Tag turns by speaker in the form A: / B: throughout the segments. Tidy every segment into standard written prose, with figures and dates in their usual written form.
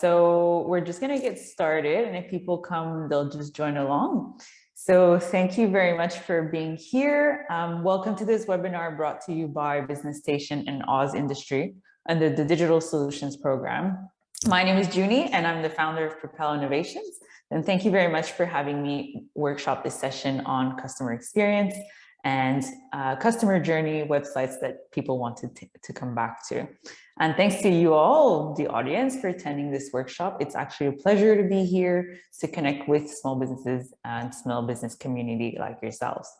A: So we're just going to get started, and if people come, they'll just join along. So thank you very much for being here. Welcome to this webinar brought to you by Business Station and AusIndustry under the Digital Solutions Program. My name is Junie, and I'm the founder of Propel Innovations. And thank you very much for having me workshop this session on customer experience and customer journey websites that people wanted to come back to. And thanks to you all, the audience, for attending this workshop. It's actually a pleasure to be here to connect with small businesses and small business community like yourselves.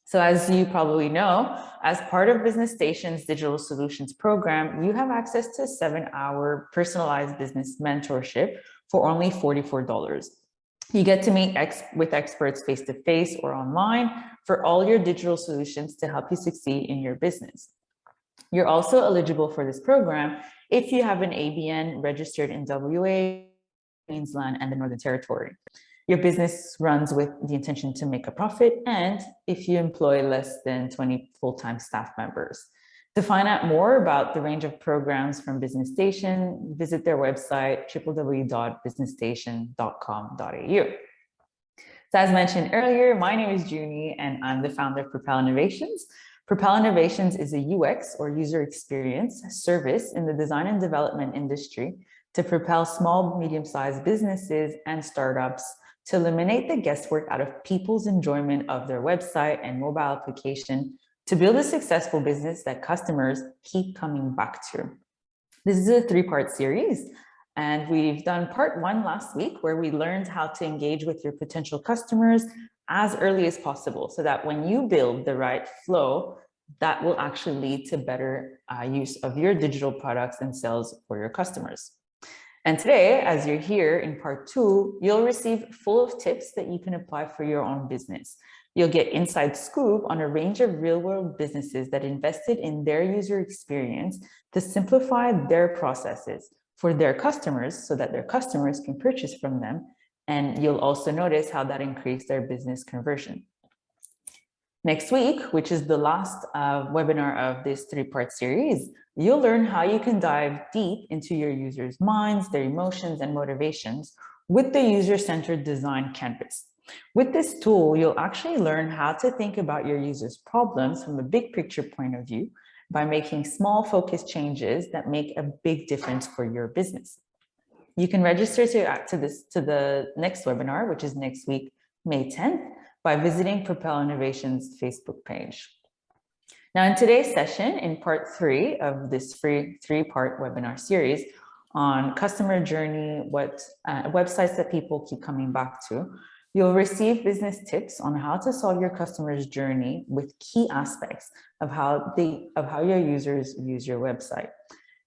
A: So as you probably know, as part of Business Station's Digital Solutions Program, you have access to a 7-hour personalized business mentorship for only $44. You get to meet with experts face-to-face or online for all your digital solutions to help you succeed in your business. You're also eligible for this program if you have an ABN registered in WA, Queensland, and the Northern Territory. Your business runs with the intention to make a profit, and if you employ less than 20 full-time staff members. To find out more about the range of programs from Business Station, visit their website, www.businessstation.com.au. So as mentioned earlier, my name is Junie, and I'm the founder of Propel Innovations. Propel Innovations is a UX, or user experience, service in the design and development industry to propel small, medium-sized businesses and startups to eliminate the guesswork out of people's enjoyment of their website and mobile application to build a successful business that customers keep coming back to. This is a 3-part series, and we've done part 1 last week, where we learned how to engage with your potential customers as early as possible, so that when you build the right flow, that will actually lead to better use of your digital products and sales for your customers. And today, as you're here in part 2, you'll receive full of tips that you can apply for your own business. You'll get inside scoop on a range of real-world businesses that invested in their user experience to simplify their processes for their customers so that their customers can purchase from them. And you'll also notice how that increased their business conversion. Next week, which is the last webinar of this 3-part series, you'll learn how you can dive deep into your users' minds, their emotions, and motivations with the user-centered design canvas. With this tool, you'll actually learn how to think about your users' problems from a big picture point of view by making small focused changes that make a big difference for your business. You can register to the next webinar, which is next week, May 10th, by visiting Propel Innovations' Facebook page. Now, in today's session, in part 3 of this free 3-part webinar series on customer journey, websites that people keep coming back to, you'll receive business tips on how to solve your customer's journey with key aspects of how your users use your website.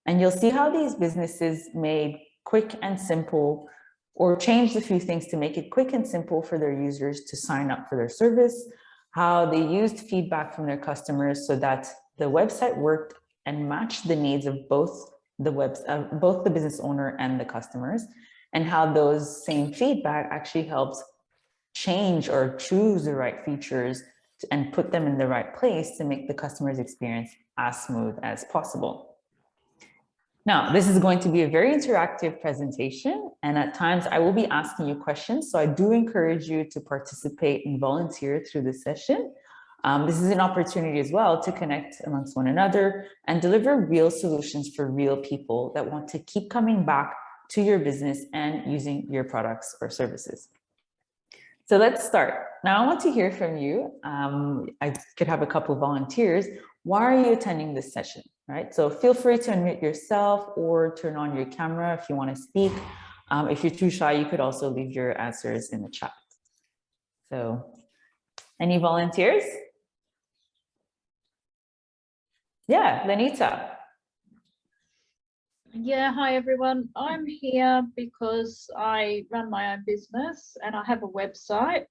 A: And you'll see how these businesses made quick and simple, or changed a few things to make it quick and simple for their users to sign up for their service, how they used feedback from their customers so that the website worked and matched the needs of both the business owner and the customers, and how those same feedback actually helps change or choose the right features and put them in the right place to make the customer's experience as smooth as possible. Now, this is going to be a very interactive presentation, and at times I will be asking you questions, so I do encourage you to participate and volunteer through the session. This is an opportunity as well to connect amongst one another and deliver real solutions for real people that want to keep coming back to your business and using your products or services. So let's start. Now I want to hear from you. I could have a couple of volunteers. Why are you attending this session, right? So feel free to unmute yourself or turn on your camera if you want to speak. If you're too shy, you could also leave your answers in the chat. So any volunteers? Yeah, Lenita.
B: Yeah, hi everyone. I'm here because I run my own business and I have a website,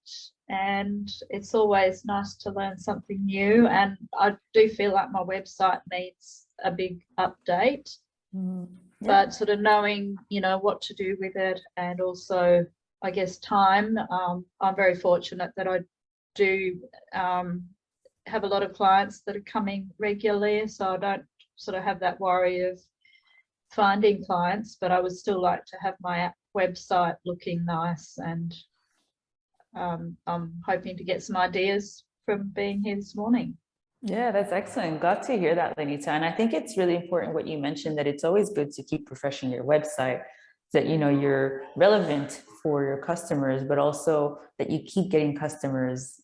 B: and it's always nice to learn something new, and I do feel like my website needs a big update. But sort of knowing, you know, what to do with it, and also I guess time. I'm very fortunate that I do have a lot of clients that are coming regularly, so I don't sort of have that worry of finding clients, but I would still like to have my website looking nice, and I'm hoping to get some ideas from being here this morning.
A: Yeah, that's excellent. Glad to hear that, Lenita. And I think it's really important what you mentioned, that it's always good to keep refreshing your website, that you're relevant for your customers, but also that you keep getting customers,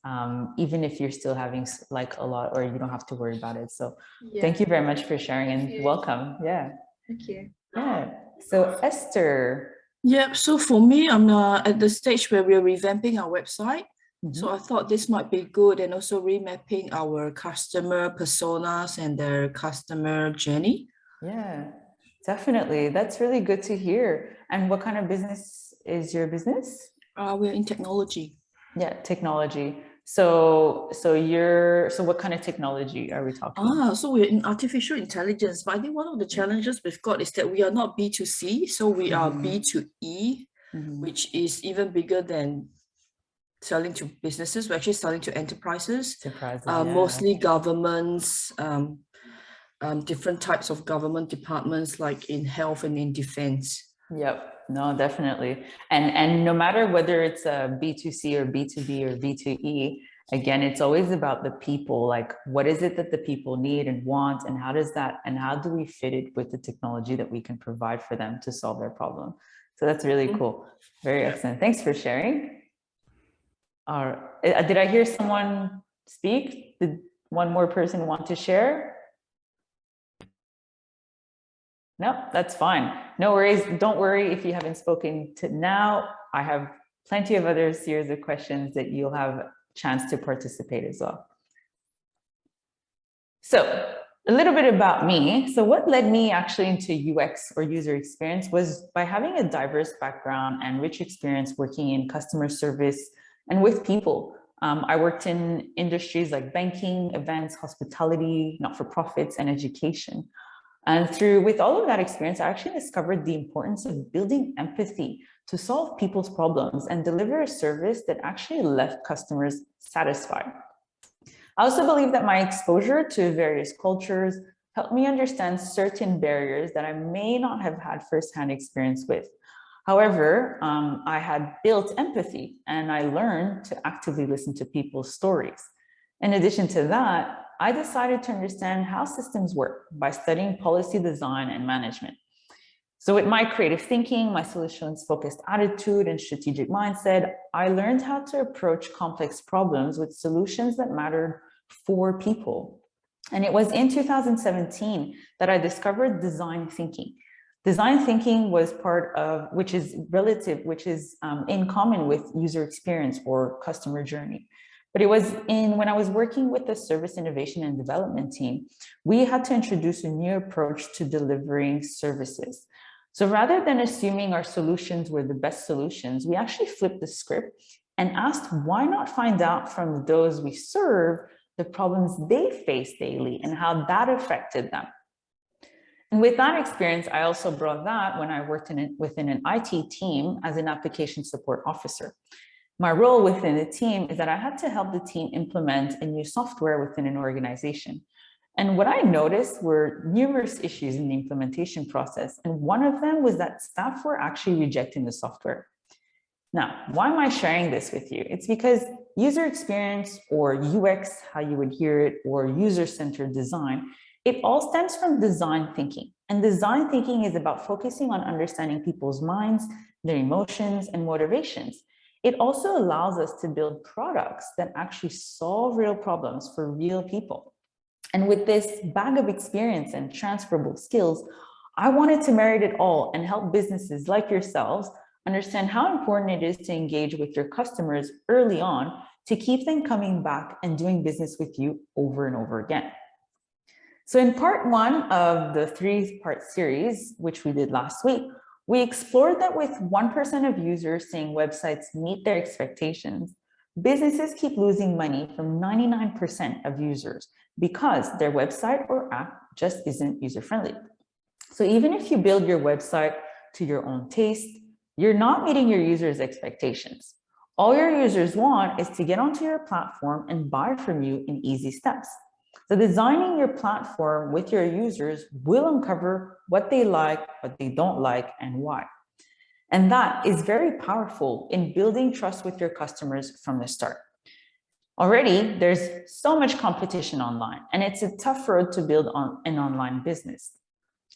A: even if you're still having like a lot, or you don't have to worry about it. So thank you very much for sharing, and welcome. Yeah.
B: Thank you.
A: Yeah. So Esther.
C: Yep. So for me, I'm at the stage where we're revamping our website. So I thought this might be good, and also remapping our customer personas and their customer journey.
A: Yeah, definitely. That's really good to hear. And what kind of business is your business?
C: We're in technology.
A: Yeah, technology. So what kind of technology are we talking?
C: So we're in artificial intelligence, but I think one of the challenges we've got is that we are not B2C, so we are B2E, which is even bigger than selling to businesses. We're actually selling to enterprises, mostly governments, different types of government departments, like in health and in defense.
A: Yep. No, definitely. And no matter whether it's a B2C or B2B or B2E, again, it's always about the people. Like, what is it that the people need and want, and how do we fit it with the technology that we can provide for them to solve their problem? So that's really cool. Very excellent. Thanks for sharing. Did I hear someone speak? Did one more person want to share? No, that's fine. No worries. Don't worry if you haven't spoken to now. I have plenty of other series of questions that you'll have a chance to participate as well. So a little bit about me. So what led me actually into UX, or user experience, was by having a diverse background and rich experience working in customer service and with people. I worked in industries like banking, events, hospitality, not-for-profits, and education. And with all of that experience, I actually discovered the importance of building empathy to solve people's problems and deliver a service that actually left customers satisfied. I also believe that my exposure to various cultures helped me understand certain barriers that I may not have had firsthand experience with. However, I had built empathy, and I learned to actively listen to people's stories. In addition to that, I decided to understand how systems work by studying policy design and management. So with my creative thinking, my solutions-focused attitude, and strategic mindset, I learned how to approach complex problems with solutions that mattered for people. And it was in 2017 that I discovered design thinking. Design thinking was part of, which is in common with user experience or customer journey. But it was when I was working with the service innovation and development team, we had to introduce a new approach to delivering services. So rather than assuming our solutions were the best solutions, we actually flipped the script and asked, why not find out from those we serve the problems they face daily and how that affected them? And with that experience, I also brought that when I worked within an IT team as an application support officer. My role within the team is that I had to help the team implement a new software within an organization. And what I noticed were numerous issues in the implementation process. And one of them was that staff were actually rejecting the software. Now, why am I sharing this with you? It's because user experience, or UX, how you would hear it, or user-centered design, it all stems from design thinking. And design thinking is about focusing on understanding people's minds, their emotions, and motivations. It also allows us to build products that actually solve real problems for real people. And with this bag of experience and transferable skills, I wanted to marry it all and help businesses like yourselves understand how important it is to engage with your customers early on to keep them coming back and doing business with you over and over again. So in part one of the 3-part series, which we did last week, we explored that with 1% of users saying websites meet their expectations, businesses keep losing money from 99% of users because their website or app just isn't user-friendly. So even if you build your website to your own taste, you're not meeting your users' expectations. All your users want is to get onto your platform and buy from you in easy steps. So designing your platform with your users will uncover what they like, what they don't like, and why. And that is very powerful in building trust with your customers from the start. Already, there's so much competition online, and it's a tough road to build on an online business.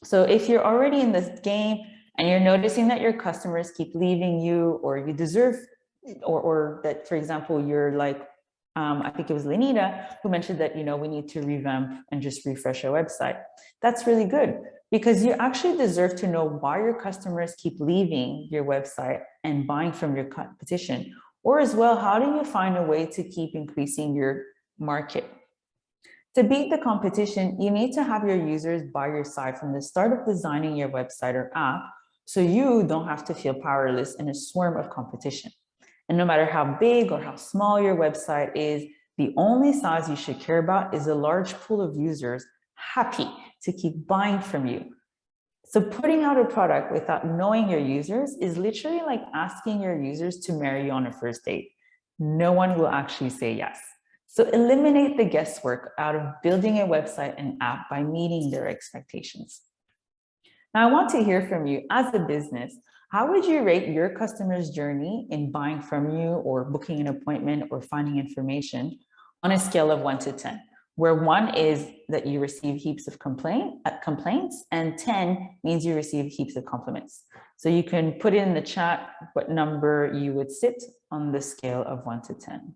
A: So if you're already in this game and you're noticing that your customers keep leaving you, or you deserve, or that, for example, you're like, I think it was Lenita who mentioned that, we need to revamp and just refresh our website. That's really good, because you actually deserve to know why your customers keep leaving your website and buying from your competition. Or as well, how do you find a way to keep increasing your market? To beat the competition, you need to have your users by your side from the start of designing your website or app, so you don't have to feel powerless in a swarm of competition. And no matter how big or how small your website is, the only size you should care about is a large pool of users happy to keep buying from you. So putting out a product without knowing your users is literally like asking your users to marry you on a first date. No one will actually say yes. So eliminate the guesswork out of building a website and app by meeting their expectations. Now, I want to hear from you as a business. How would you rate your customer's journey in buying from you, or booking an appointment, or finding information on a scale of 1 to 10? Where 1 is that you receive heaps of complaints, and 10 means you receive heaps of compliments. So you can put in the chat what number you would sit on the scale of 1 to 10.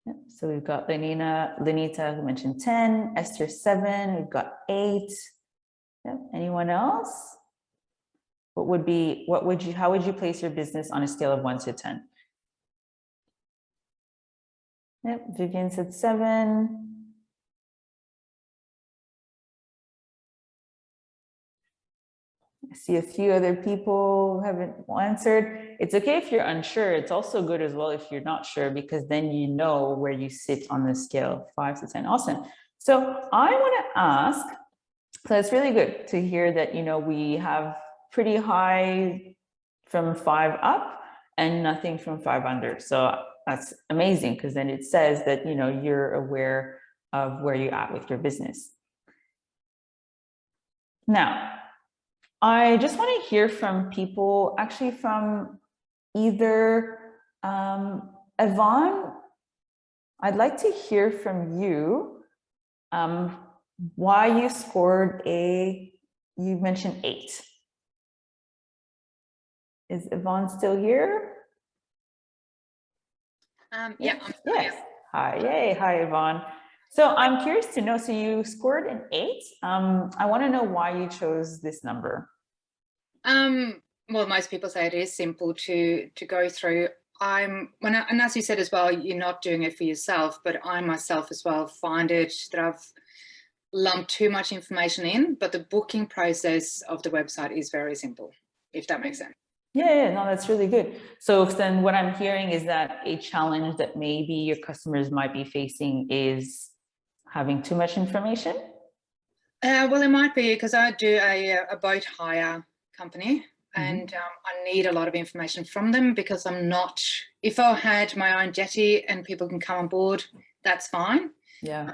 A: Yep. So we've got Lenita who mentioned 10, Esther 7, we've got 8. Yep. Anyone else? How would you place your business on a scale of 1 to 10? Yep, Vivian said 7. I see a few other people haven't answered. It's okay if you're unsure. It's also good as well if you're not sure, because then you know where you sit on the scale, 5 to 10. Awesome. So I want to ask, so it's really good to hear that, we have pretty high from 5 up and nothing from 5 under. So that's amazing, because then it says that, you're aware of where you're at with your business. Now, I just want to hear from people, actually from either Yvonne. I'd like to hear from you why you scored you mentioned 8. Is Yvonne still here?
D: Yeah.
A: Yes. Hi. Yay. Hi, Yvonne. So I'm curious to know, so you scored an 8. I want to know why you chose this number.
D: Well, most people say it is simple to go through. And as you said as well, you're not doing it for yourself, but I myself as well find it that I've lumped too much information in, but the booking process of the website is very simple, if that makes sense.
A: Yeah, no, that's really good. So then what I'm hearing is that a challenge that maybe your customers might be facing is having too much information?
D: Well, it might be because I do a boat hire company, and I need a lot of information from them, because I'm not, if I had my own jetty and people can come on board, that's fine.
A: Yeah.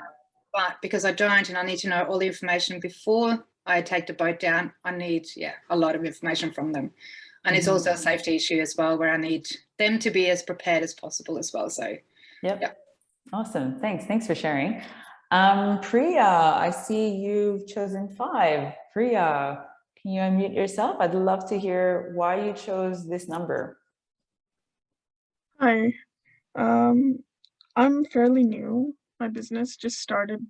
D: But because I don't, and I need to know all the information before I take the boat down, I need, a lot of information from them. And it's also a safety issue as well, where I need them to be as prepared as possible as well. So,
A: Yep. Awesome. Thanks for sharing. Priya, I see you've chosen 5. Priya, can you unmute yourself? I'd love to hear why you chose this number.
E: Hi, I'm fairly new. My business just started.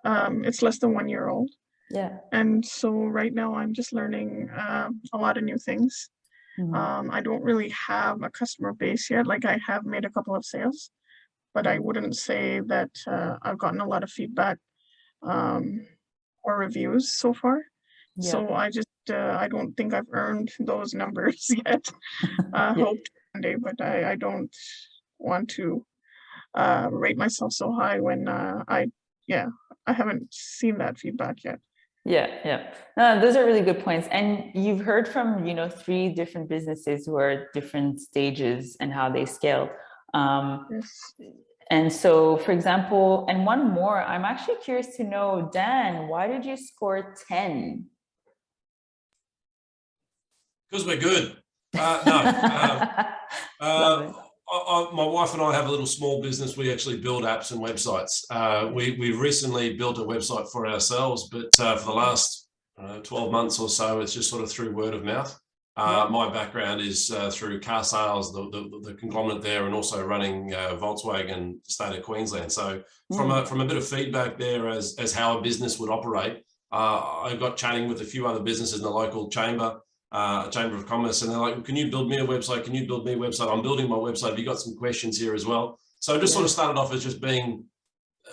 E: It's less than 1 year old.
A: Yeah.
E: And so right now I'm just learning a lot of new things. I don't really have a customer base yet. Like, I have made a couple of sales, but I wouldn't say that I've gotten a lot of feedback or reviews so far.
A: Yeah.
E: So I don't think I've earned those numbers yet. Hope one day, but I don't want to rate myself so high when I haven't seen that feedback yet.
A: Yeah. Those are really good points. And you've heard from, 3 different businesses who are at different stages and how they scale.
E: Yes.
A: And so, for example, and one more, I'm actually curious to know, Dan, why did you score 10?
F: Because we're good. No.
A: Love it.
F: My wife and I have a little small business. We actually build apps and websites. We recently built a website for ourselves, but for the last 12 months or so, it's just sort of through word of mouth. My background is through car sales, the conglomerate there, and also running Volkswagen state of Queensland. So from a bit of feedback there as how a business would operate, I got chatting with a few other businesses in the local chamber of Commerce, and they're like, can you build me a website? Can you build me a website? I'm building my website. Have you got some questions here as well? So I just sort of started off as just being,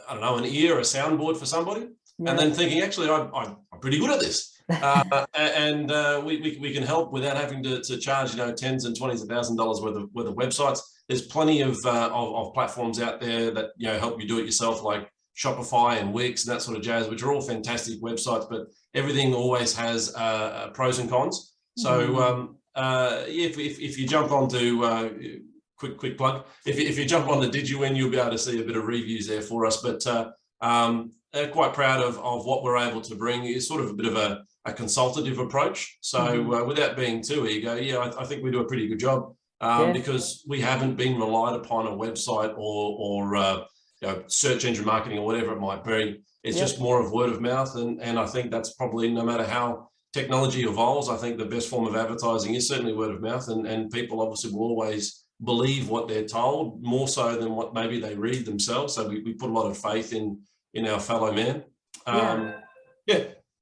F: I don't know, an ear, a soundboard for somebody, and then thinking, actually, I'm pretty good at this. And we can help without having to charge, tens and $20,000 worth of websites. There's plenty of platforms out there that help you do it yourself, like Shopify and Wix and that sort of jazz, which are all fantastic websites, but everything always has pros and cons. So if you jump onto quick plug, if you jump on the DigiWin, you'll be able to see a bit of reviews there for us. But quite proud of what we're able to bring. Is sort of a bit of a consultative approach. So without being too ego, I think we do a pretty good job because we haven't been relied upon a website or search engine marketing or whatever it might be. It's just more of word of mouth. And I think that's probably, no matter how technology evolves, I think the best form of advertising is certainly word of mouth. And people obviously will always believe what they're told, more so than what maybe they read themselves. So we put a lot of faith in our fellow man.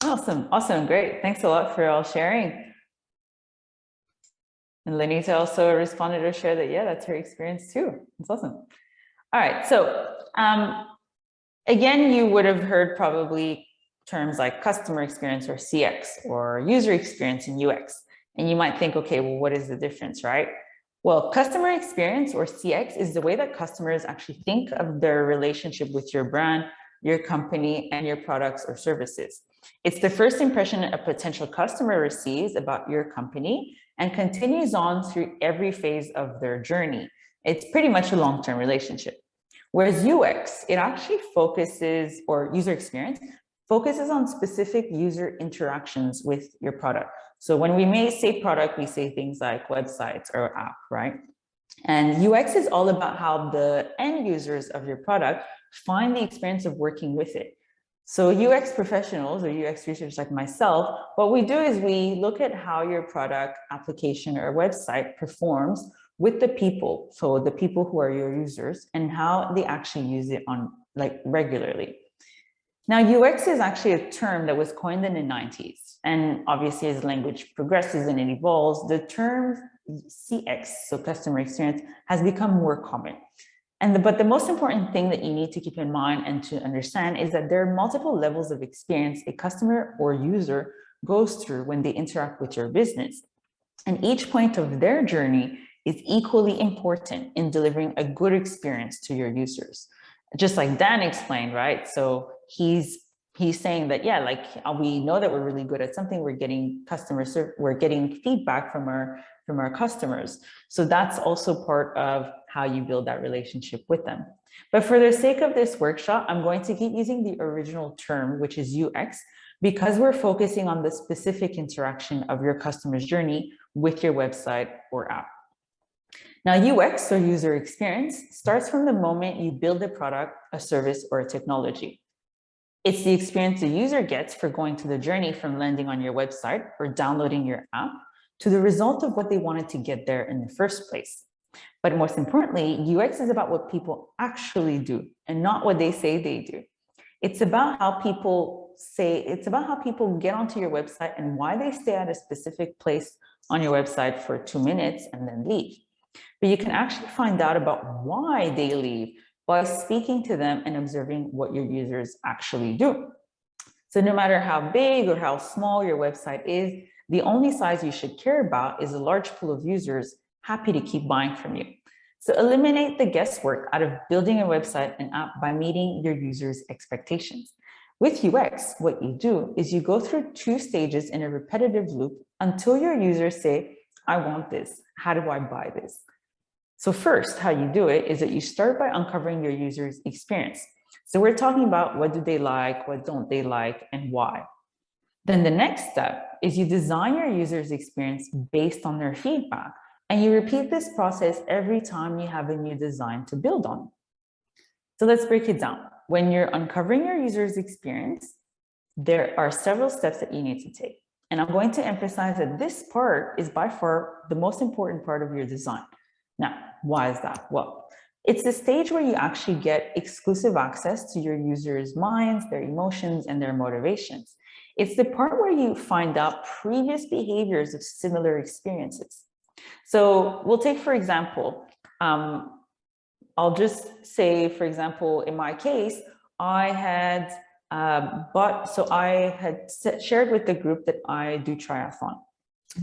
A: Awesome. Great. Thanks a lot for all sharing. And Lenita also responded or shared that, that's her experience too. It's awesome. All right. So again, you would have heard probably terms like customer experience or CX or user experience in UX. And you might think, okay, well, what is the difference, right? Well, customer experience or CX is the way that customers actually think of their relationship with your brand, your company, and your products or services. It's the first impression a potential customer receives about your company and continues on through every phase of their journey. It's pretty much a long-term relationship. Whereas UX, it actually focuses, or user experience, focuses on specific user interactions with your product. So when we may say product, we say things like websites or app, right? And UX is all about how the end users of your product find the experience of working with it. So UX professionals or UX researchers like myself, what we do is we look at how your product, application, or website performs with the people. So the people who are your users and how they actually use it on regularly. Now, UX is actually a term that was coined in the 90s. And obviously as language progresses and it evolves, the term CX, so customer experience, has become more common. But the most important thing that you need to keep in mind and to understand is that there are multiple levels of experience a customer or user goes through when they interact with your business. And each point of their journey is equally important in delivering a good experience to your users. Just like Dan explained, right? So he's saying that, we know that we're really good at something. We're getting we're getting feedback from our customers. So that's also part of how you build that relationship with them. But for the sake of this workshop, I'm going to keep using the original term, which is UX, because we're focusing on the specific interaction of your customer's journey with your website or app. Now, UX, or user experience, starts from the moment you build a product, a service, or a technology. It's the experience the user gets for going through the journey from landing on your website or downloading your app to the result of what they wanted to get there in the first place. But most importantly, UX is about what people actually do and not what they say they do. It's about how people get onto your website and why they stay at a specific place on your website for 2 minutes and then leave. But you can actually find out about why they leave by speaking to them and observing what your users actually do. So no matter how big or how small your website is, the only size you should care about is a large pool of users happy to keep buying from you. So eliminate the guesswork out of building a website and app by meeting your users' expectations. With UX, what you do is you go through 2 stages in a repetitive loop until your users say, I want this. How do I buy this? So first, how you do it is that you start by uncovering your user's experience. So we're talking about what do they like, what don't they like, and why. Then the next step is you design your user's experience based on their feedback, and you repeat this process every time you have a new design to build on. So let's break it down. When you're uncovering your user's experience, there are several steps that you need to take. And I'm going to emphasize that this part is by far the most important part of your design. Now, why is that? Well, it's the stage where you actually get exclusive access to your users' minds, their emotions, and their motivations. It's the part where you find out previous behaviors of similar experiences. So we'll take, for example, I'll just say, for example, in my case, I had shared with the group that I do triathlon,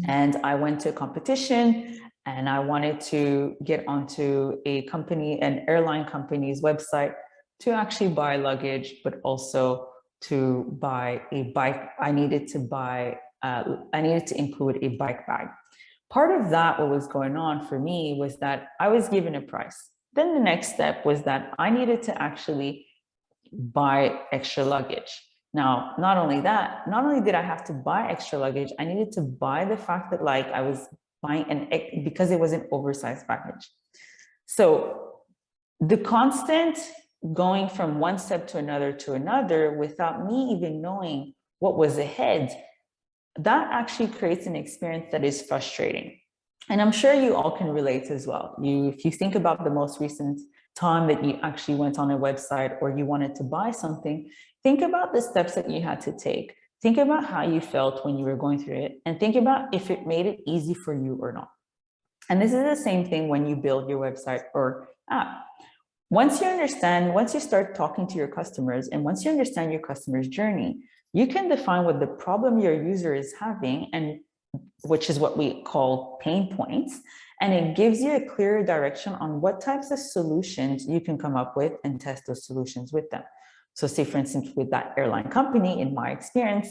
A: and I went to a competition and I wanted to get onto an airline company's website to actually buy luggage, but also to buy a bike. I needed to include a bike bag. Part of that, what was going on for me was that I was given a price. Then the next step was that I needed to actually buy extra luggage. Now, not only did I have to buy extra luggage, I needed to buy the fact that I was buying because it was an oversized package. So the constant going from one step to another without me even knowing what was ahead, that actually creates an experience that is frustrating. And I'm sure you all can relate as well. If you think about the most recent time that you actually went on a website or you wanted to buy something, think about the steps that you had to take. Think about how you felt when you were going through it, and think about if it made it easy for you or not. And this is the same thing when you build your website or app. Once you start talking to your customers, and once you understand your customer's journey, you can define what the problem your user is having, and which is what we call pain points. And it gives you a clearer direction on what types of solutions you can come up with and test those solutions with them. So say, for instance, with that airline company, in my experience,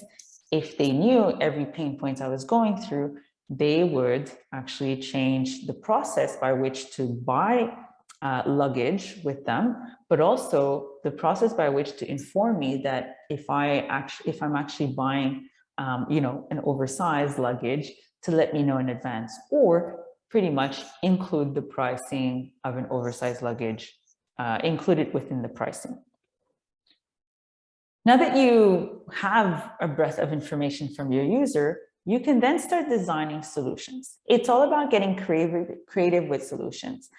A: if they knew every pain point I was going through, they would actually change the process by which to buy luggage with them, but also the process by which to inform me that if I'm actually buying an oversized luggage, to let me know in advance, or pretty much include the pricing of an oversized luggage, include it within the pricing. Now that you have a breadth of information from your user, you can then start designing solutions. It's all about getting creative with solutions,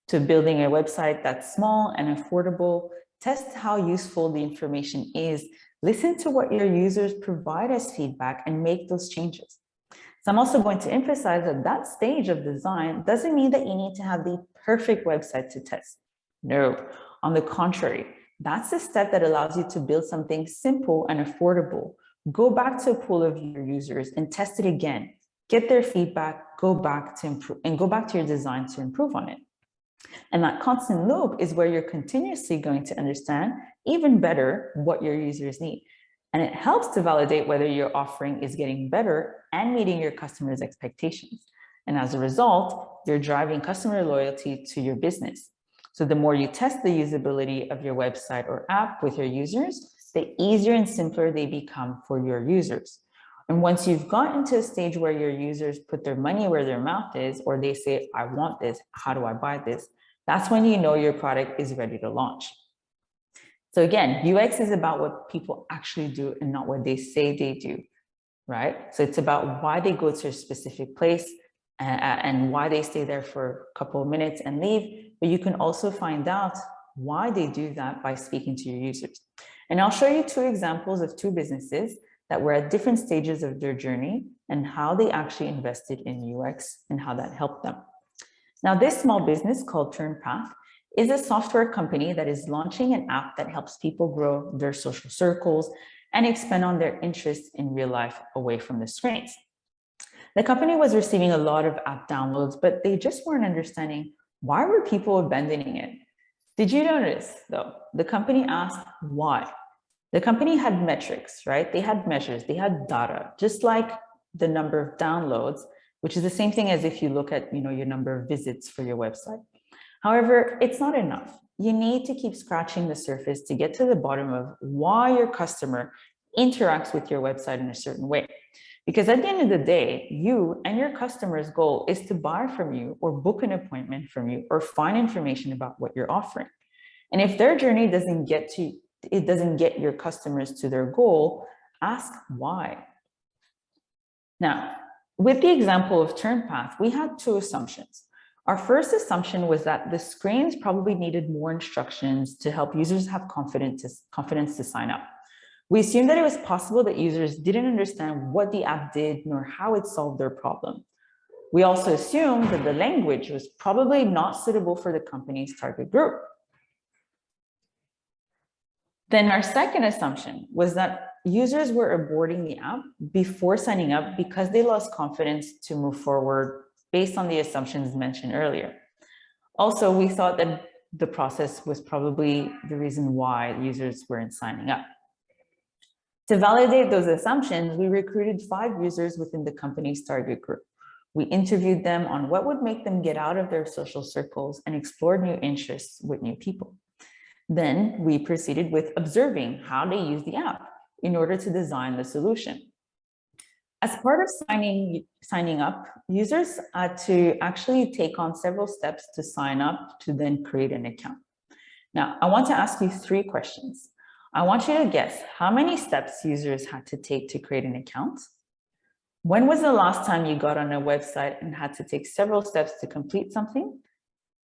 A: to building a website that's small and affordable. Test how useful the information is. Listen to what your users provide as feedback and make those changes. So I'm also going to emphasize that that stage of design doesn't mean that you need to have the perfect website to test. No, on the contrary, that's the step that allows you to build something simple and affordable. Go back to a pool of your users and test it again. Get their feedback, go back to your design to improve on it. And that constant loop is where you're continuously going to understand even better what your users need. And it helps to validate whether your offering is getting better and meeting your customers' expectations. And as a result, you're driving customer loyalty to your business. So the more you test the usability of your website or app with your users, the easier and simpler they become for your users. And once you've gotten to a stage where your users put their money where their mouth is, or they say, I want this, how do I buy this? That's when you know your product is ready to launch. So again, UX is about what people actually do and not what they say they do, right? So it's about why they go to a specific place and why they stay there for a couple of minutes and leave. But you can also find out why they do that by speaking to your users. And I'll show you two examples of two businesses that were at different stages of their journey and how they actually invested in UX and how that helped them. Now, this small business called TurnPath is a software company that is launching an app that helps people grow their social circles and expand on their interests in real life away from the screens. The company was receiving a lot of app downloads, but they just weren't understanding why were people abandoning it. Did you notice, though, the company asked why? The company had metrics, right? They had measures, they had data, just like the number of downloads, which is the same thing as if you look at your number of visits for your website. However, it's not enough. You need to keep scratching the surface to get to the bottom of why your customer interacts with your website in a certain way. Because at the end of the day, you and your customer's goal is to buy from you or book an appointment from you or find information about what you're offering. And if their journey doesn't get your customers to their goal, ask why. Now, with the example of TurnPath, we had two assumptions. Our first assumption was that the screens probably needed more instructions to help users have confidence to sign up. We assumed that it was possible that users didn't understand what the app did nor how it solved their problem. We also assumed that the language was probably not suitable for the company's target group. Then our second assumption was that users were aborting the app before signing up because they lost confidence to move forward based on the assumptions mentioned earlier. Also, we thought that the process was probably the reason why users weren't signing up. To validate those assumptions, we recruited 5 users within the company's target group. We interviewed them on what would make them get out of their social circles and explore new interests with new people. Then we proceeded with observing how they use the app in order to design the solution. As part of signing up, users had to actually take on several steps to sign up to then create an account. Now, I want to ask you 3 questions. I want you to guess how many steps users had to take to create an account. When was the last time you got on a website and had to take several steps to complete something?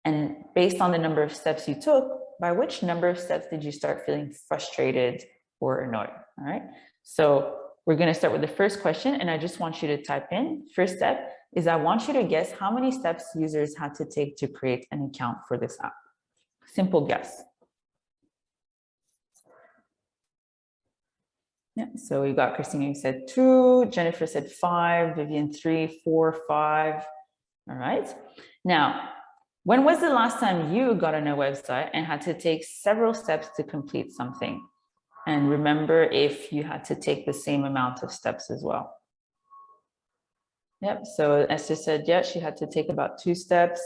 A: And based on the number of steps you took, by which number of steps did you start feeling frustrated or annoyed? All right. So we're going to start with the first question, and I just want you to type in. First step is I want you to guess how many steps users had to take to create an account for this app. Simple guess. Yeah, so we got Christina who said 2, Jennifer said 5, Vivian 3, 4, 5. All right. Now, when was the last time you got on a website and had to take several steps to complete something? And remember if you had to take the same amount of steps as well. Yep, so Esther said, yeah, she had to take about 2 steps.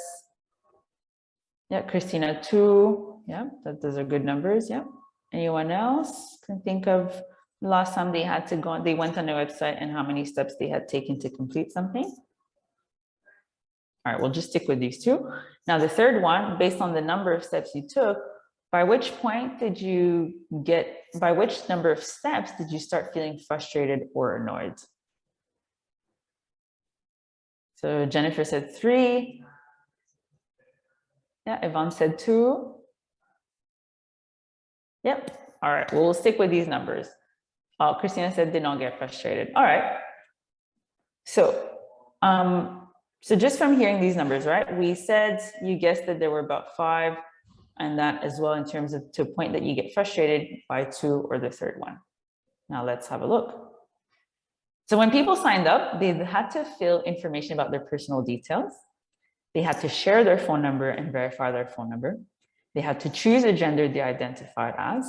A: Yeah, Christina 2. Yeah, those are good numbers. Yeah. Anyone else can think of last time they had to go, they went on a website and how many steps they had taken to complete something? All right, we'll just stick with these 2. Now the third one, based on the number of steps you took, by which point did you get, by which number of steps did you start feeling frustrated or annoyed? So Jennifer said 3. Yeah, Yvonne said 2. Yep, all right, we'll stick with these numbers. Christina said did not get frustrated. All right. So, so just from hearing these numbers, right? We said you guessed that there were about 5, and that as well in terms of to a point that you get frustrated by 2 or the third one. Now let's have a look. So when people signed up, they had to fill information about their personal details. They had to share their phone number and verify their phone number. They had to choose a gender they identified as.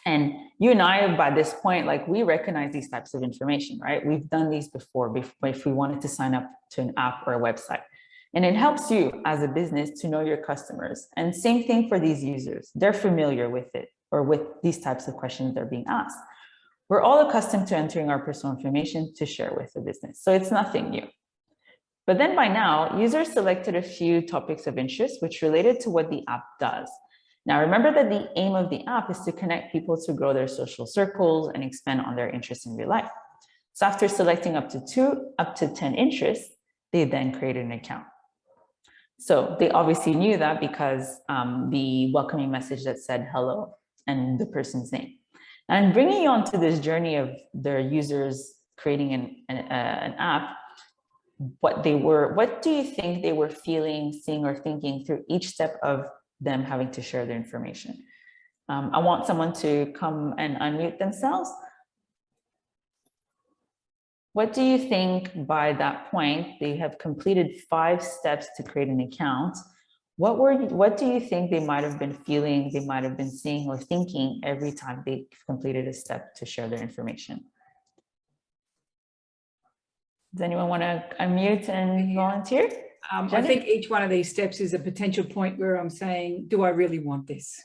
A: And you and I, by this point, like we recognize these types of information, right? We've done these before if we wanted to sign up to an app or a website. And it helps you as a business to know your customers. And same thing for these users. They're familiar with it or with these types of questions they're being asked. We're all accustomed to entering our personal information to share with the business. So it's nothing new. But then by now, users selected a few topics of interest which related to what the app does. Now, remember that the aim of the app is to connect people to grow their social circles and expand on their interests in real life. So after selecting up to 10 interests, they then created an account. So they obviously knew that because the welcoming message that said hello and the person's name. And I'm bringing you onto this journey of their users creating an app. What do you think they were feeling, seeing, or thinking through each step of them having to share their information? I want someone to come and unmute themselves. What do you think by that point, they have completed 5 steps to create an account? What do you think they might have been feeling, they might have been seeing or thinking every time they completed a step to share their information? Does anyone want to unmute and volunteer?
G: I think each one of these steps is a potential point where I'm saying, do I really want this?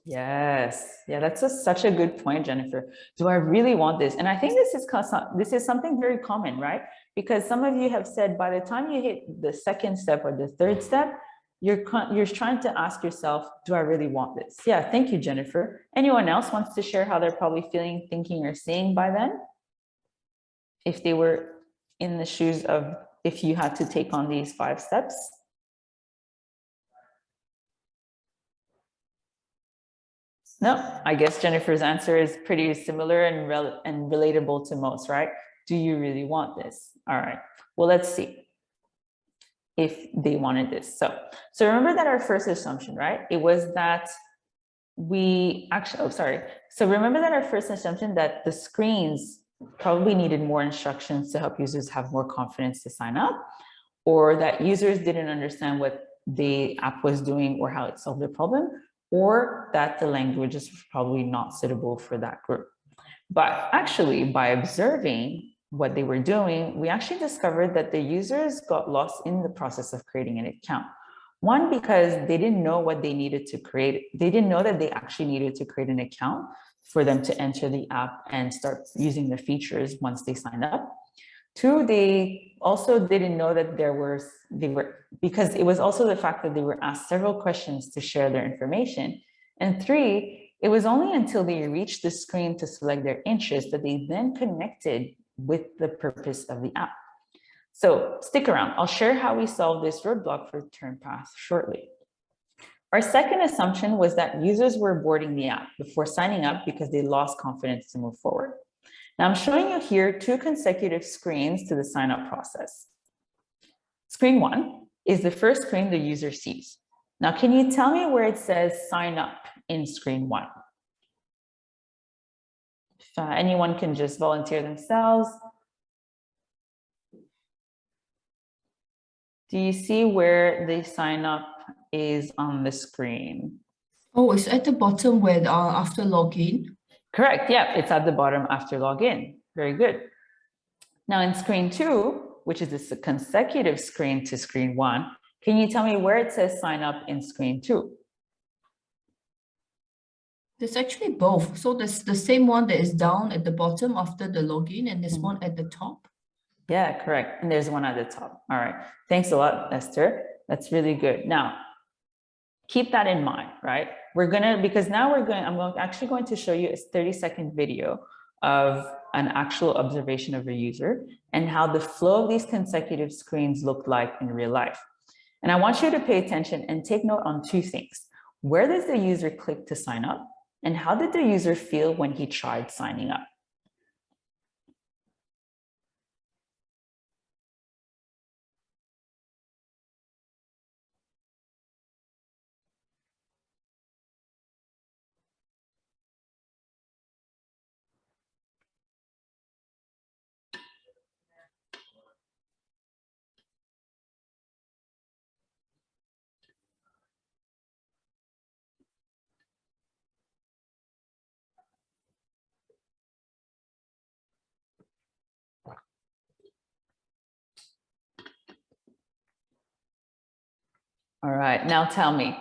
A: Yes. Yeah, that's such a good point, Jennifer. Do I really want this? And I think this is something very common, right? Because some of you have said by the time you hit the second step or the third step, you're trying to ask yourself, do I really want this? Yeah, thank you, Jennifer. Anyone else wants to share how they're probably feeling, thinking, or saying by then? If they were in the shoes of, if you had to take on these 5 steps? No, I guess Jennifer's answer is pretty similar and relatable to most, right? Do you really want this? All right, well, let's see if they wanted this. So remember that our first assumption, right? It was that we actually, So remember that our first assumption that the screens probably needed more instructions to help users have more confidence to sign up, or that users didn't understand what the app was doing or how it solved the problem, or that the language is probably not suitable for that group. But actually, by observing what they were doing, we actually discovered that the users got lost in the process of creating an account. One, because they didn't know what they needed to create. They didn't know that they actually needed to create an account for them to enter the app and start using the features once they signed up. 2, they also didn't know that because it was also the fact that they were asked several questions to share their information. And 3, it was only until they reached the screen to select their interest that they then connected with the purpose of the app. So stick around. I'll share how we solved this roadblock for TurnPath shortly. Our second assumption was that users were boarding the app before signing up because they lost confidence to move forward. Now I'm showing you here 2 consecutive screens to the sign-up process. Screen 1 is the first screen the user sees. Now, can you tell me where it says sign up in screen 1? If anyone can just volunteer themselves. Do you see where the sign up is on the screen?
C: Oh, it's at the bottom where after login.
A: Correct. Yeah, it's at the bottom after login. Very good. Now in screen 2, which is this consecutive screen to screen 1, can you tell me where it says sign up in screen 2?
C: There's actually both. So there's the same one that is down at the bottom after the login, and there's one at the top.
A: Yeah, correct. And there's one at the top. All right. Thanks a lot, Esther. That's really good. Now, keep that in mind, right? I'm actually going to show you a 30-second video of an actual observation of a user and how the flow of these consecutive screens look like in real life. And I want you to pay attention and take note on 2 things. Where does the user click to sign up? And how did the user feel when he tried signing up? All right, now tell me,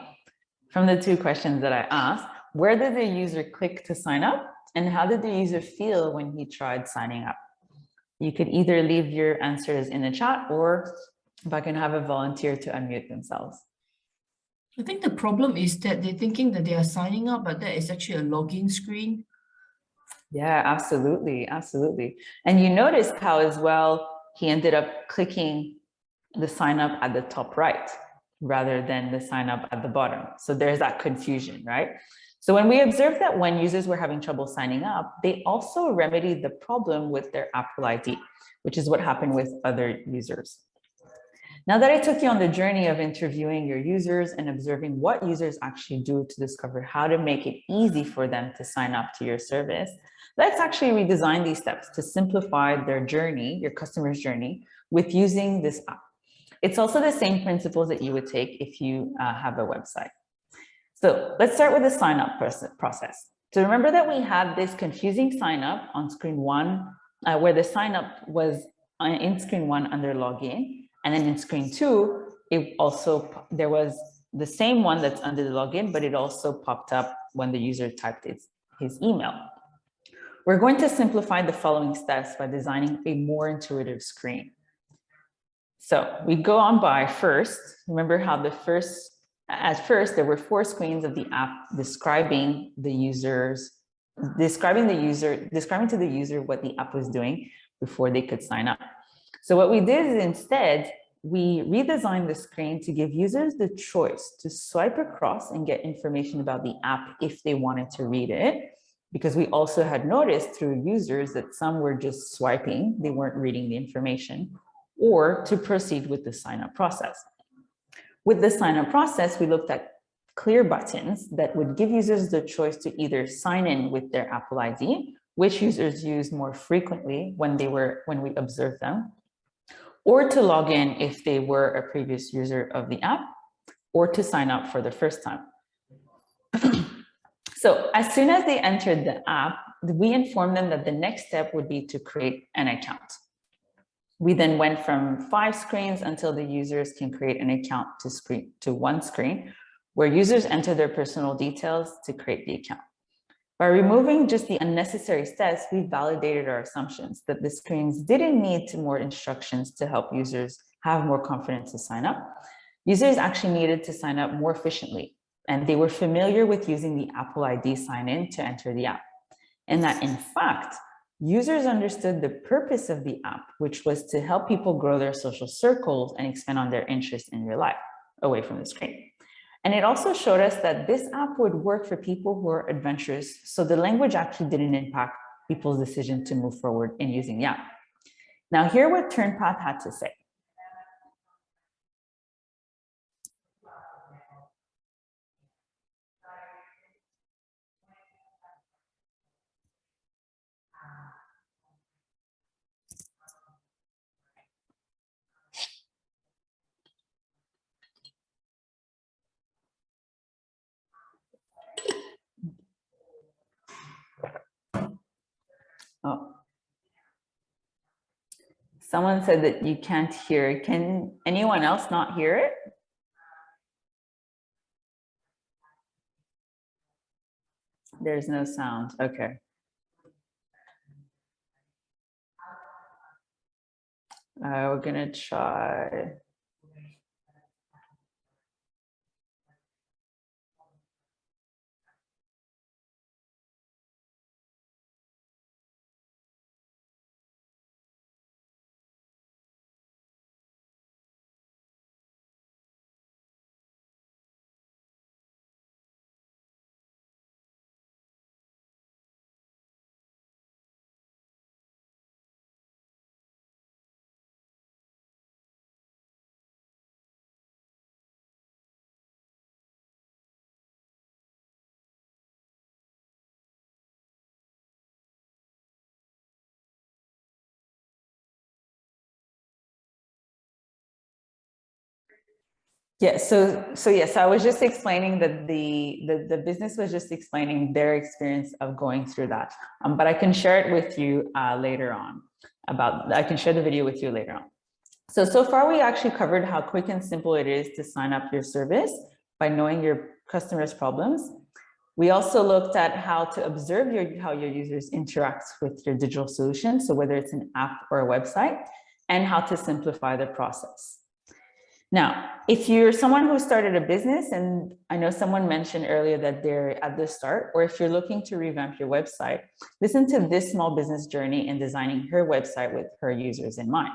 A: from the 2 questions that I asked, where did the user click to sign up? And how did the user feel when he tried signing up? You could either leave your answers in the chat, or if I can have a volunteer to unmute themselves.
C: I think the problem is that they're thinking that they are signing up, but that is actually a login screen.
A: Yeah, absolutely, absolutely. And you noticed how as well, he ended up clicking the sign up at the top right, rather than the sign up at the bottom. So there's that confusion, right? So when we observed that when users were having trouble signing up, they also remedied the problem with their Apple ID, which is what happened with other users. Now that I took you on the journey of interviewing your users and observing what users actually do to discover how to make it easy for them to sign up to your service, let's actually redesign these steps to simplify their journey, your customer's journey, with using this app. It's also the same principles that you would take if you have a website. So let's start with the sign up process. So remember that we had this confusing sign up on screen 1, where the sign up was in screen 1 under login. And then in screen 2, there was the same one that's under the login, but it also popped up when the user typed his email. We're going to simplify the following steps by designing a more intuitive screen. So we go on by first, remember how at first there were 4 screens of the app describing to the user what the app was doing before they could sign up. So what we did is instead, we redesigned the screen to give users the choice to swipe across and get information about the app if they wanted to read it, because we also had noticed through users that some were just swiping, they weren't reading the information, or to proceed with the sign-up process. With the sign-up process, we looked at clear buttons that would give users the choice to either sign in with their Apple ID, which users use more frequently when we observed them, or to log in if they were a previous user of the app, or to sign up for the first time. So as soon as they entered the app, we informed them that the next step would be to create an account. We then went from 5 screens until the users can create an account to 1 screen, where users enter their personal details to create the account. By removing just the unnecessary steps, we validated our assumptions that the screens didn't need more instructions to help users have more confidence to sign up. Users actually needed to sign up more efficiently, and they were familiar with using the Apple ID sign-in to enter the app. And that, in fact, users understood the purpose of the app, which was to help people grow their social circles and expand on their interest in real life, away from the screen. And it also showed us that this app would work for people who are adventurous, so the language actually didn't impact people's decision to move forward in using the app. Now, hear what TurnPath had to say. Oh. Someone said that you can't hear. Can anyone else not hear it? There's no sound. Okay. We're gonna try. Yeah, so yes, I was just explaining that the business was just explaining their experience of going through that. But I can share it with you later on. I can share the video with you later on. So far we actually covered how quick and simple it is to sign up your service by knowing your customers' problems. We also looked at how to observe how your users interact with your digital solution, so whether it's an app or a website, and how to simplify the process. Now, if you're someone who started a business, and I know someone mentioned earlier that they're at the start, or if you're looking to revamp your website, listen to this small business journey in designing her website with her users in mind.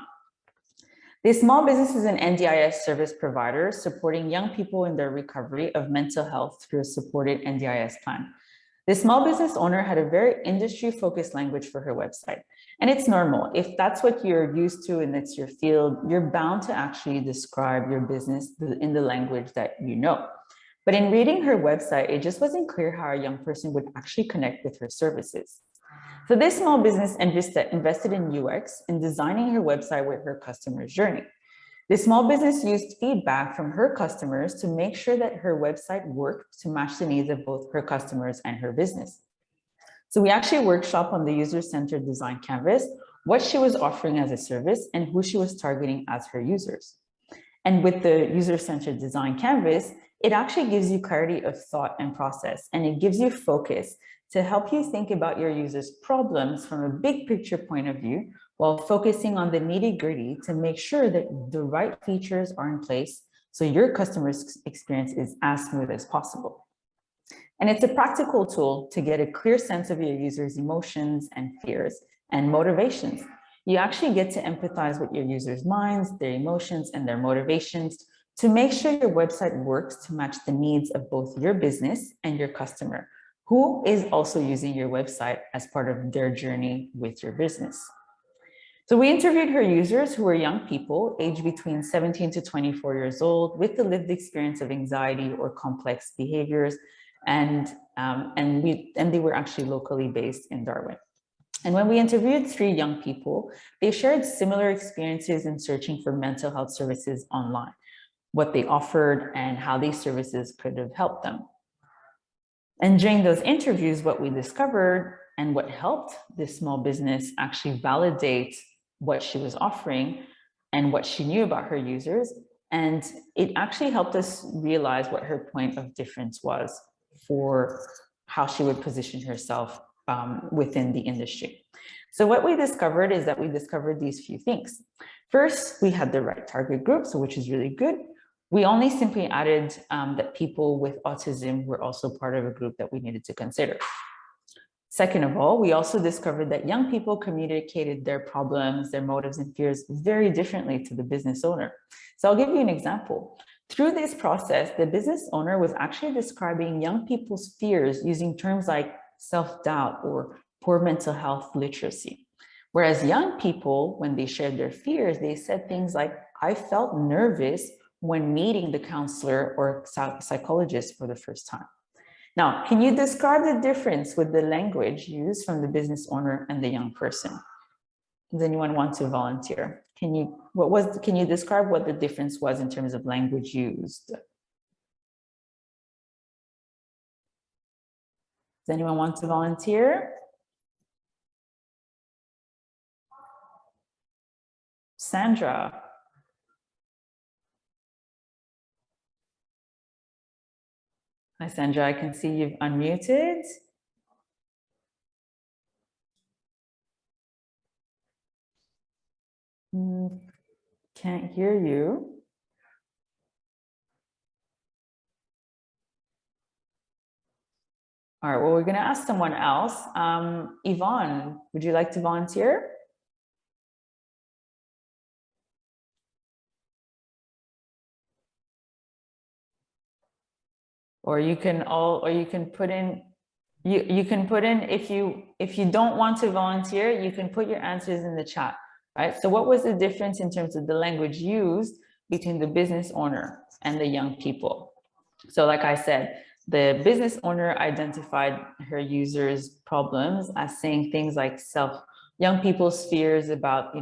A: This small business is an NDIS service provider supporting young people in their recovery of mental health through a supported NDIS plan. This small business owner had a very industry-focused language for her website. And it's normal. If that's what you're used to and it's your field, you're bound to actually describe your business in the language that you know. But in reading her website, it just wasn't clear how a young person would actually connect with her services. So this small business invested in UX in designing her website with her customer's journey. This small business used feedback from her customers to make sure that her website worked to match the needs of both her customers and her business. So we actually workshop on the user-centered design canvas, what she was offering as a service and who she was targeting as her users. And with the user-centered design canvas, it actually gives you clarity of thought and process, and it gives you focus to help you think about your users' problems from a big picture point of view, while focusing on the nitty-gritty to make sure that the right features are in place so your customer's experience is as smooth as possible. And it's a practical tool to get a clear sense of your users' emotions and fears and motivations. You actually get to empathize with your users' minds, their emotions, and their motivations to make sure your website works to match the needs of both your business and your customer, who is also using your website as part of their journey with your business. So we interviewed her users, who were young people aged between 17 to 24 years old with the lived experience of anxiety or complex behaviors. And they were actually locally based in Darwin. And when we interviewed 3 young people, they shared similar experiences in searching for mental health services online, what they offered and how these services could have helped them. And during those interviews, what we discovered and what helped this small business actually validate what she was offering and what she knew about her users. And it actually helped us realize what her point of difference was for how she would position herself within the industry. So what we discovered is that we discovered these few things. First, we had the right target group, so which is really good. We only simply added that people with autism were also part of a group that we needed to consider. Second of all, we also discovered that young people communicated their problems, their motives and fears very differently to the business owner. So I'll give you an example. Through this process, the business owner was actually describing young people's fears using terms like self-doubt or poor mental health literacy. Whereas young people, when they shared their fears, they said things like, I felt nervous when meeting the counselor or psychologist for the first time. Now, can you describe the difference with the language used from the business owner and the young person? Does anyone want to volunteer? Can you describe what the difference was in terms of language used? Does anyone want to volunteer? Sandra. Hi, Sandra, I can see you've unmuted. Can't hear you. All right, well, we're going to ask someone else. Yvonne, would you like to volunteer? Or you can put in, you can put in, if you don't want to volunteer, you can put your answers in the chat, right? So what was the difference in terms of the language used between the business owner and the young people? So like I said, the business owner identified her users' problems as saying things like young people's fears about,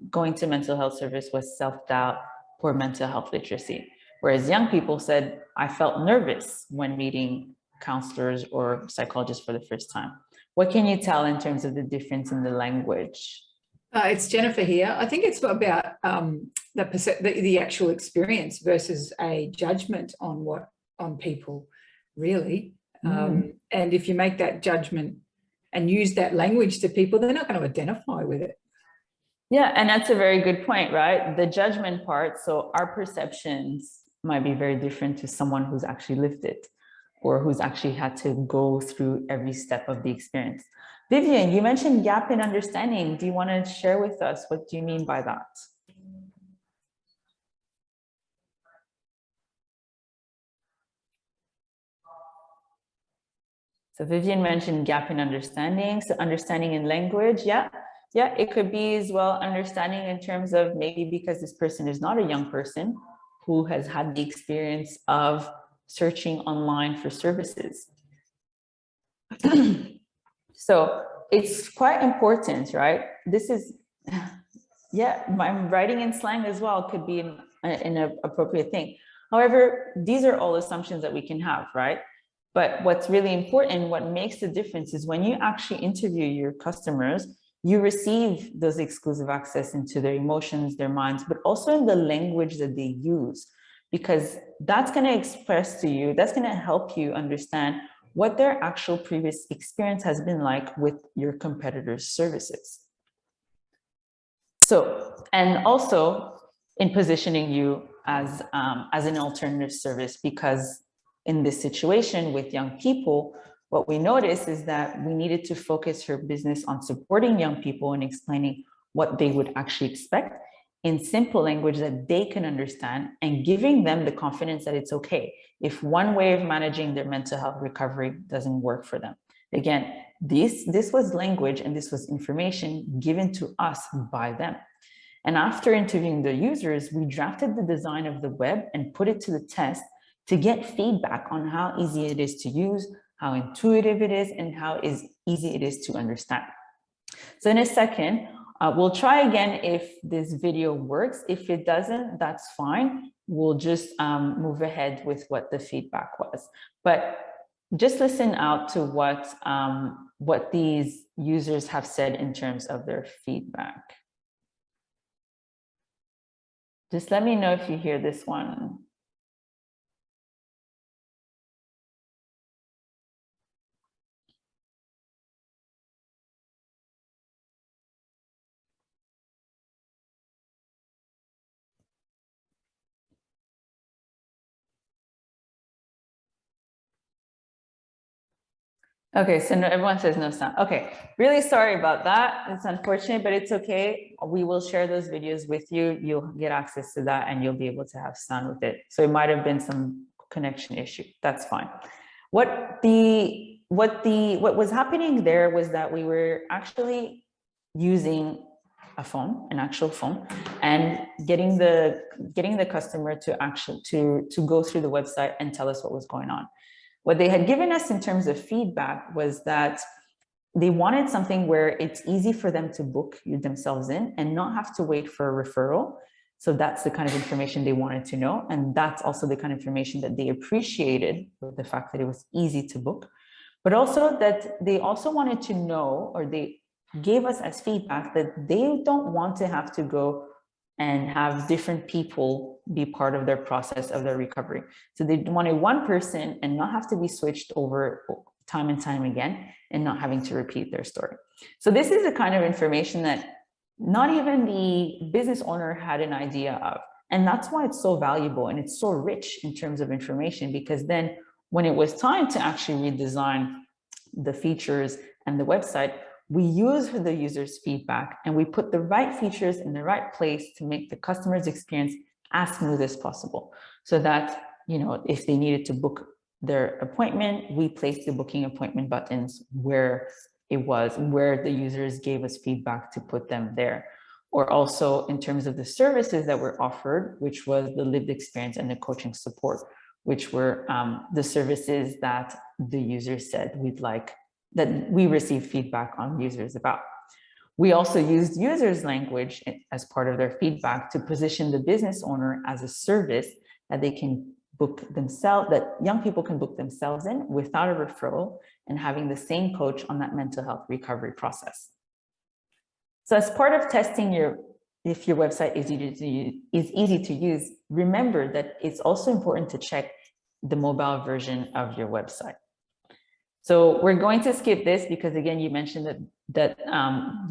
A: going to mental health service was self-doubt, poor mental health literacy. Whereas young people said, I felt nervous when meeting counselors or psychologists for the first time. What can you tell in terms of the difference in the language?
G: It's Jennifer here. I think it's about the actual experience versus a judgment on people, really. And if you make that judgment and use that language to people, they're not going to identify with it.
A: Yeah, and that's a very good point, right? The judgment part. So our perceptions might be very different to someone who's actually lived it or who's actually had to go through every step of the experience. Vivian, you mentioned gap in understanding. Do you want to share with us what do you mean by that? So Vivian mentioned gap in understanding. So understanding in language, yeah, it could be as well understanding in terms of maybe because this person is not a young person who has had the experience of searching online for services. So it's quite important, right? This is, yeah, I'm writing in slang as well could be an appropriate thing. However, these are all assumptions that we can have, right? But what's really important, what makes the difference is when you actually interview your customers, you receive those exclusive access into their emotions, their minds, but also in the language that they use, because that's going to express to you, that's going to help you understand what their actual previous experience has been like with your competitors' services. So, and also in positioning you as an alternative service, because in this situation with young people, what we noticed is that we needed to focus her business on supporting young people and explaining what they would actually expect in simple language that they can understand, and giving them the confidence that it's okay if one way of managing their mental health recovery doesn't work for them. Again, this was language and this was information given to us by them. And after interviewing the users, we drafted the design of the web and put it to the test to get feedback on how easy it is to use, how intuitive it is, and how easy it is to understand. So in a second, we'll try again if this video works. If it doesn't, that's fine. We'll just move ahead with what the feedback was. But just listen out to what these users have said in terms of their feedback. Just let me know if you hear this one. Okay, so no, everyone says no sound. Okay, really sorry about that. It's unfortunate, but it's okay. We will share those videos with you. You'll get access to that and you'll be able to have sound with it. So it might have been some connection issue. That's fine. What was happening there was that we were actually using a phone, an actual phone, and getting the customer to actually to go through the website and tell us what was going on. What they had given us in terms of feedback was that they wanted something where it's easy for them to book themselves in and not have to wait for a referral. So that's the kind of information they wanted to know. And that's also the kind of information that they appreciated, with the fact that it was easy to book, but also that they also wanted to know, or they gave us as feedback, that they don't want to have to go and have different people be part of their process of their recovery. So they wanted one person and not have to be switched over time and time again and not having to repeat their story. So this is the kind of information that not even the business owner had an idea of. And that's why it's so valuable and it's so rich in terms of information, because then when it was time to actually redesign the features and the website, we use the user's feedback and we put the right features in the right place to make the customer's experience as smooth as possible. So that, you know, if they needed to book their appointment, we placed the booking appointment buttons where it was, where the users gave us feedback to put them there. Or also in terms of the services that were offered, which was the lived experience and the coaching support, which were the services that the users said we'd like, that we received feedback on users about. We also used users' language as part of their feedback to position the business owner as a service that they can book themselves, that young people can book themselves in without a referral, and having the same coach on that mental health recovery process. So as part of testing if your website is easy to use, remember that it's also important to check the mobile version of your website. So we're going to skip this because, again, you mentioned that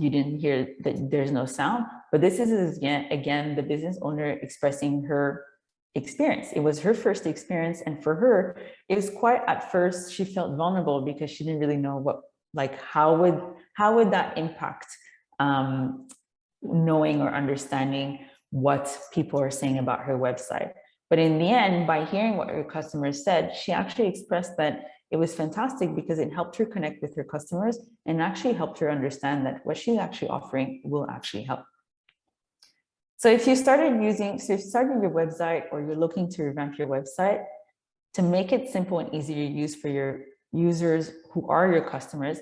A: you didn't hear that there's no sound, but this is again the business owner expressing her experience. It was her first experience, and for her, it was quite, at first, she felt vulnerable because she didn't really know what, like, how would that impact knowing or understanding what people are saying about her website. But in the end, by hearing what her customers said, she actually expressed that it was fantastic because it helped her connect with her customers and actually helped her understand that what she's actually offering will actually help. So if you started your website, or you're looking to revamp your website to make it simple and easy to use for your users who are your customers,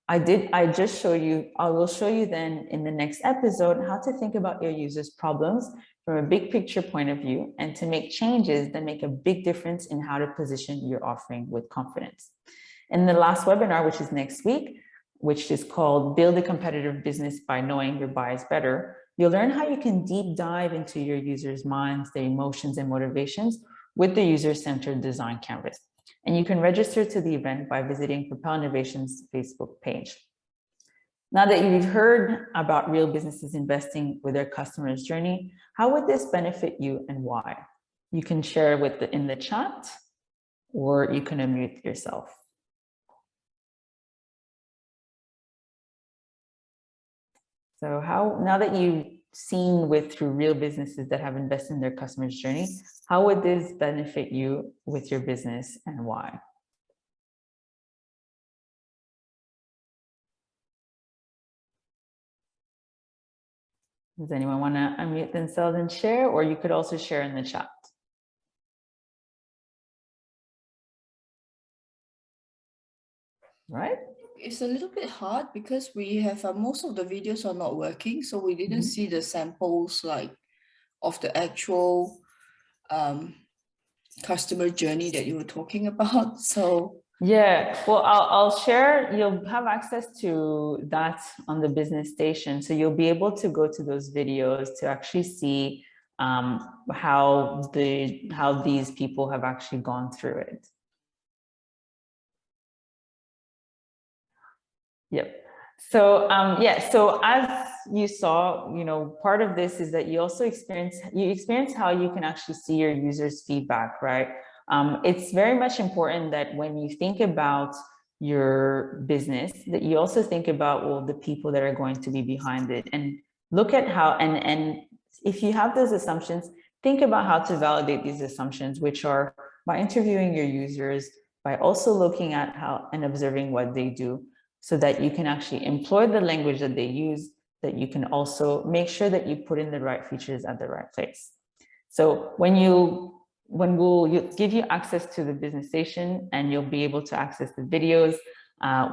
A: I will show you then in the next episode how to think about your users' problems from a big picture point of view, and to make changes that make a big difference in how to position your offering with confidence. In the last webinar, which is next week, which is called Build a Competitive Business by Knowing Your Buyers Better, you'll learn how you can deep dive into your users' minds, their emotions and motivations with the user-centered design canvas. And you can register to the event by visiting Propel Innovations' Facebook page. Now that you've heard about real businesses investing with their customers' journey, how would this benefit you and why? You can share in the chat, or you can unmute yourself. So now that you've seen through real businesses that have invested in their customers' journey, how would this benefit you with your business and why? Does anyone want to unmute themselves and share, or you could also share in the chat? Right?
C: It's a little bit hard because we have most of the videos are not working, so we didn't see the samples of the actual customer journey that you were talking about. So
A: yeah, well, I'll share. You'll have access to that on the Business Station, so you'll be able to go to those videos to actually see how these people have actually gone through it. Yep. So yeah, so as you saw, part of this is that you also experience how you can actually see your users' feedback, right? It's very much important that when you think about your business, that you also think about, well, the people that are going to be behind it, and look at how, and if you have those assumptions, think about how to validate these assumptions, which are by interviewing your users, by also looking at how and observing what they do, so that you can actually employ the language that they use, that you can also make sure that you put in the right features at the right place. So when we'll give you access to the Business Station, and you'll be able to access the videos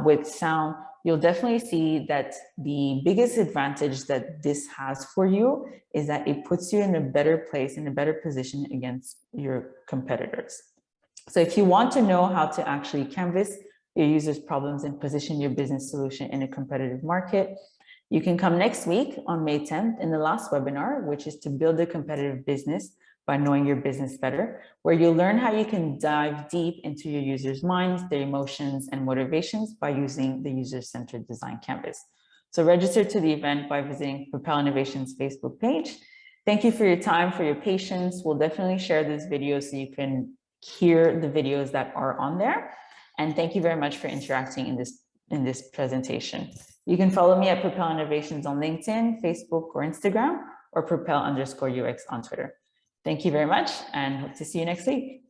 A: with sound, you'll definitely see that the biggest advantage that this has for you is that it puts you in a better place, in a better position against your competitors. So if you want to know how to actually canvas your users' problems and position your business solution in a competitive market, you can come next week on May 10th in the last webinar, which is to build a competitive business by knowing your business better, where you'll learn how you can dive deep into your users' minds, their emotions and motivations by using the user-centered design canvas. So register to the event by visiting Propel Innovations' Facebook page. Thank you for your time, for your patience. We'll definitely share this video so you can hear the videos that are on there. And thank you very much for interacting in this presentation. You can follow me at Propel Innovations on LinkedIn, Facebook, or Instagram, or Propel_UX on Twitter. Thank you very much, and hope to see you next week.